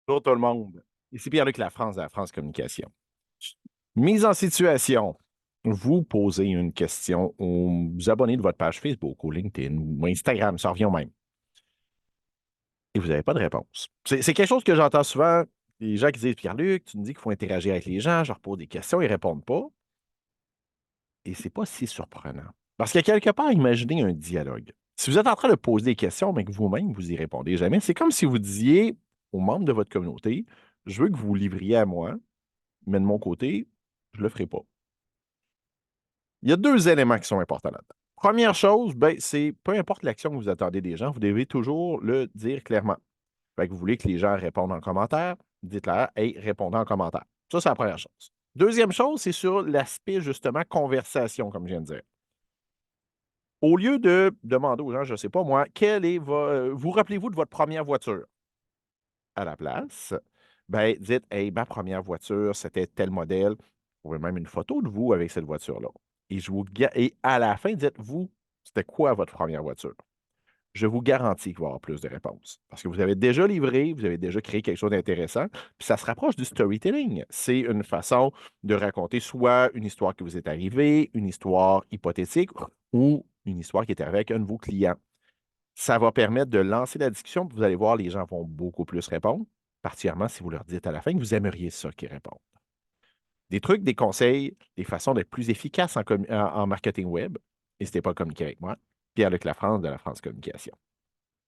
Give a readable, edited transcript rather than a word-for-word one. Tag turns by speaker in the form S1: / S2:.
S1: Bonjour tout le monde. Ici Pierre-Luc Lafrance de la France Communication. Mise en situation. Vous posez une question aux abonnés de votre page Facebook, ou LinkedIn, ou Instagram, ça revient au même. Et vous n'avez pas de réponse. C'est quelque chose que j'entends souvent. Les gens qui disent Pierre-Luc, tu me dis qu'il faut interagir avec les gens, je leur pose des questions, ils ne répondent pas. Et c'est pas si surprenant. Parce que quelque part, imaginez un dialogue. Si vous êtes en train de poser des questions, mais que vous-même, vous y répondez jamais, c'est comme si vous disiez aux membres de votre communauté, je veux que vous vous livriez à moi, mais de mon côté, je ne le ferai pas. Il y a deux éléments qui sont importants là-dedans. Première chose, ben, c'est peu importe l'action que vous attendez des gens, vous devez toujours le dire clairement. Fait que vous voulez que les gens répondent en commentaire, dites-leur, hey, répondez en commentaire. Ça, c'est la première chose. Deuxième chose, c'est sur l'aspect justement conversation, comme je viens de dire. Au lieu de demander aux gens, je ne sais pas moi, vous rappelez-vous de votre première voiture? À la place, ben, dites, hey, ma première voiture, c'était tel modèle. Vous trouvez même une photo de vous avec cette voiture-là. Et à la fin, dites-vous, c'était quoi votre première voiture? Je vous garantis qu'il va y avoir plus de réponses. Parce que vous avez déjà livré, vous avez déjà créé quelque chose d'intéressant, puis ça se rapproche du storytelling. C'est une façon de raconter soit une histoire qui vous est arrivée, une histoire hypothétique ou une histoire qui est arrivée avec un de vos clients. Ça va permettre de lancer la discussion, puis vous allez voir, les gens vont beaucoup plus répondre, particulièrement si vous leur dites à la fin que vous aimeriez ça qu'ils répondent. Des trucs, des conseils, des façons d'être plus efficaces en marketing web. N'hésitez pas à communiquer avec moi. Pierre-Luc Lafrance de la France Communication.